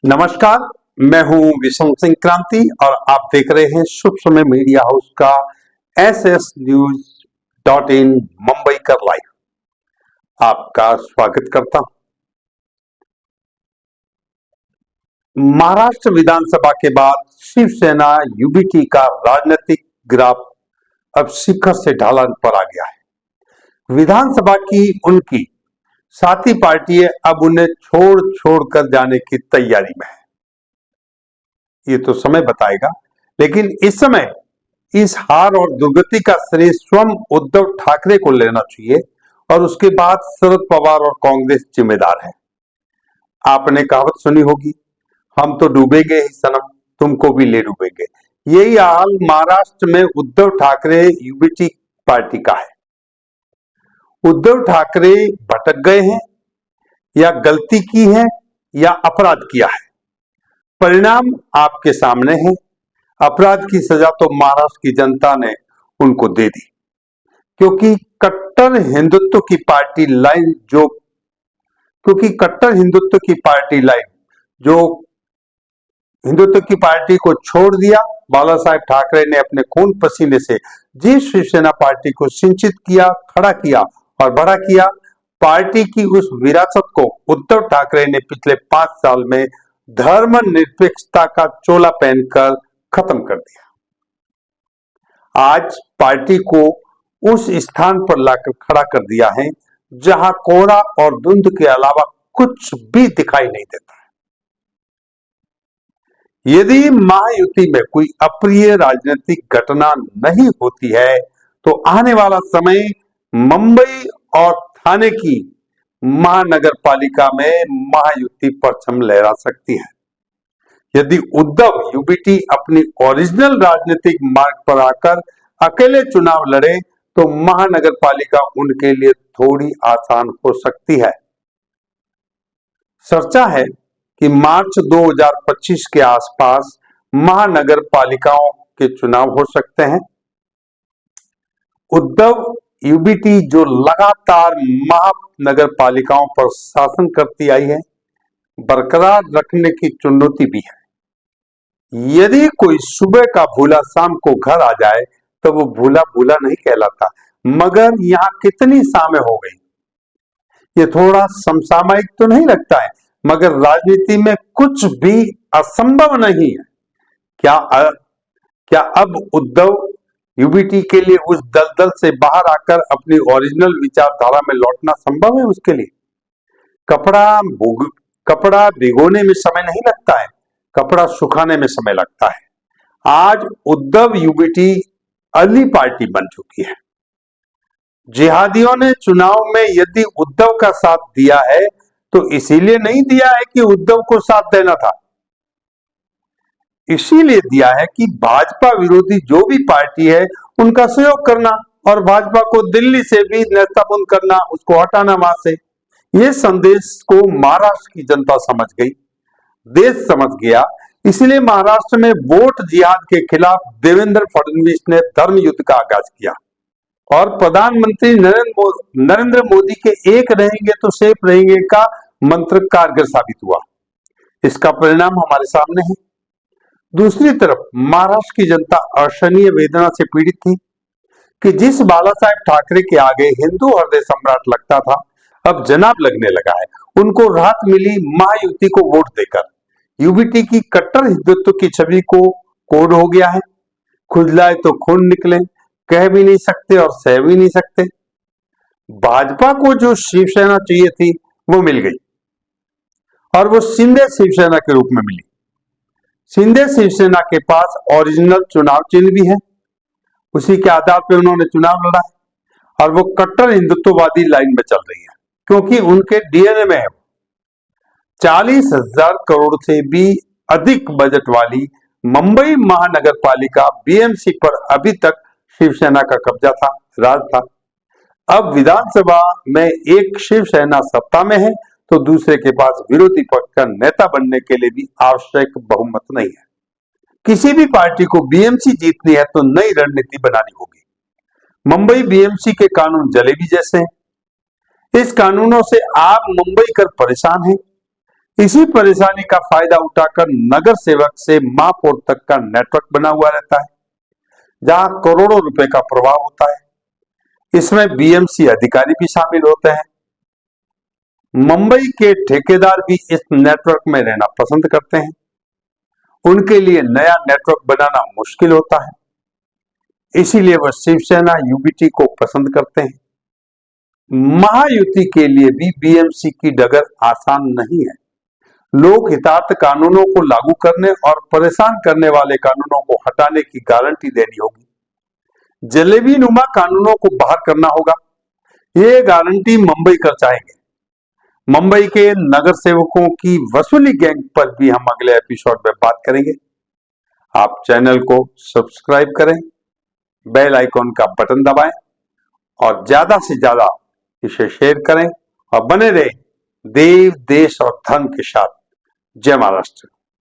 नमस्कार, मैं हूं विषम सिंह क्रांति और आप देख रहे हैं शुभ समय मीडिया हाउस का ssnews.in मुंबई कर लाइव। आपका स्वागत करता हूं। महाराष्ट्र विधानसभा के बाद शिवसेना यूबीटी का राजनीतिक ग्राफ अब शिखर से ढलान पर आ गया है। विधानसभा की उनकी साथी पार्टियां अब उन्हें छोड़ छोड़कर जाने की तैयारी में है। ये तो समय बताएगा, लेकिन इस समय इस हार और दुर्गति का श्रेय स्वयं उद्धव ठाकरे को लेना चाहिए और उसके बाद शरद पवार और कांग्रेस जिम्मेदार है। आपने कहावत सुनी होगी, हम तो डूबेंगे ही सनम, तुमको भी ले डूबेंगे। यही हाल महाराष्ट्र में उद्धव ठाकरे यूबीटी पार्टी का है। उद्धव ठाकरे भटक गए हैं या गलती की है या अपराध किया है, परिणाम आपके सामने है। अपराध की सजा तो महाराष्ट्र की जनता ने उनको दे दी, क्योंकि कट्टर हिंदुत्व की पार्टी लाइन जो हिंदुत्व की पार्टी को छोड़ दिया। बाला साहेब ठाकरे ने अपने खून पसीने से जिस शिवसेना पार्टी को सिंचित किया, खड़ा किया और बड़ा किया, पार्टी की उस विरासत को उद्धव ठाकरे ने पिछले 5 साल में धर्मनिरपेक्षता का चोला पहनकर खत्म कर दिया। आज पार्टी को उस स्थान पर लाकर खड़ा कर दिया है जहां कोहरा और धुंध के अलावा कुछ भी दिखाई नहीं देता है। यदि महायुति में कोई अप्रिय राजनीतिक घटना नहीं होती है तो आने वाला समय मुंबई और ठाणे की महानगर पालिका में महायुति परचम लहरा सकती है। यदि उद्धव यूबीटी अपनी ओरिजिनल राजनीतिक मार्ग पर आकर अकेले चुनाव लड़े तो महानगर पालिका उनके लिए थोड़ी आसान हो सकती है। चर्चा है कि मार्च 2025 के आसपास महानगर पालिकाओं के चुनाव हो सकते हैं। उद्धव यूबीटी जो लगातार महानगर पालिकाओं पर शासन करती आई है, बरकरार रखने की चुनौती भी है। यदि कोई सुबह का भूला शाम को घर आ जाए तो वो भूला भूला नहीं कहलाता, मगर यहाँ कितनी शामें हो गई। ये थोड़ा समसामयिक तो नहीं लगता है, मगर राजनीति में कुछ भी असंभव नहीं है। क्या अब उद्धव यूबीटी के लिए उस दलदल से बाहर आकर अपनी ओरिजिनल विचारधारा में लौटना संभव है? उसके लिए कपड़ा भिगोने में समय नहीं लगता है, कपड़ा सुखाने में समय लगता है। आज उद्धव यूबीटी अली पार्टी बन चुकी है। जिहादियों ने चुनाव में यदि उद्धव का साथ दिया है तो इसीलिए नहीं दिया है कि उद्धव को साथ देना था, इसीलिए दिया है कि भाजपा विरोधी जो भी पार्टी है उनका सहयोग करना और भाजपा को दिल्ली से भी नेताबंद करना, उसको हटाना वहां से। ये संदेश को महाराष्ट्र की जनता समझ गई, देश समझ गया। इसलिए महाराष्ट्र में वोट जिहाद के खिलाफ देवेंद्र फडणवीस ने धर्म युद्ध का आगाज किया और प्रधानमंत्री नरेंद्र मोदी के एक रहेंगे तो सेफ रहेंगे का मंत्र कारगर साबित हुआ। इसका परिणाम हमारे सामने है। दूसरी तरफ महाराष्ट्र की जनता असहनीय वेदना से पीड़ित थी कि जिस बाला साहेब ठाकरे के आगे हिंदू हृदय सम्राट लगता था, अब जनाब लगने लगा है। उनको राहत मिली महायुति को वोट देकर। यूबीटी की कट्टर हिंदुत्व की छवि को कोड हो गया है। खुजलाए तो खून निकले, कह भी नहीं सकते और सह भी नहीं सकते। भाजपा को जो शिवसेना चाहिए थी वो मिल गई और वो शिंदे शिवसेना के रूप में मिली। शिंदे शिवसेना के पास ओरिजिनल चुनाव चिन्ह भी है, उसी के आधार पर उन्होंने चुनाव लड़ा है और वो कट्टर हिंदुत्ववादी लाइन में चल रही है, क्योंकि उनके डीएनए में है। 40,000 करोड़ से भी अधिक बजट वाली मुंबई महानगर पालिका बीएमसी पर अभी तक शिवसेना का कब्जा था, राज था। अब विधानसभा में एक शिवसेना सत्ता में है तो दूसरे के पास विरोधी पक्ष का नेता बनने के लिए भी आवश्यक बहुमत नहीं है। किसी भी पार्टी को बीएमसी जीतनी है तो नई रणनीति बनानी होगी। मुंबई बीएमसी के कानून जलेबी जैसे हैं। इस कानूनों से आप मुंबई कर परेशान हैं। इसी परेशानी का फायदा उठाकर नगर सेवक से महापौर तक का नेटवर्क बना हुआ रहता है, जहां करोड़ों रुपए का प्रभाव होता है। इसमें बीएमसी अधिकारी भी शामिल होते हैं। मुंबई के ठेकेदार भी इस नेटवर्क में रहना पसंद करते हैं। उनके लिए नया नेटवर्क बनाना मुश्किल होता है, इसीलिए वह शिवसेना यूबीटी को पसंद करते हैं। महायुति के लिए भी बीएमसी की डगर आसान नहीं है। लोक हितार्थ कानूनों को लागू करने और परेशान करने वाले कानूनों को हटाने की गारंटी देनी होगी। जलेबी नुमा कानूनों को बाहर करना होगा। ये गारंटी मुंबई कर चाहेंगे। मुंबई के नगर सेवकों की वसूली गैंग पर भी हम अगले एपिसोड में बात करेंगे। आप चैनल को सब्सक्राइब करें, बेल आइकॉन का बटन दबाएं और ज्यादा से ज्यादा इसे शेयर करें और बने रहे देव, देश और धर्म के साथ। जय महाराष्ट्र।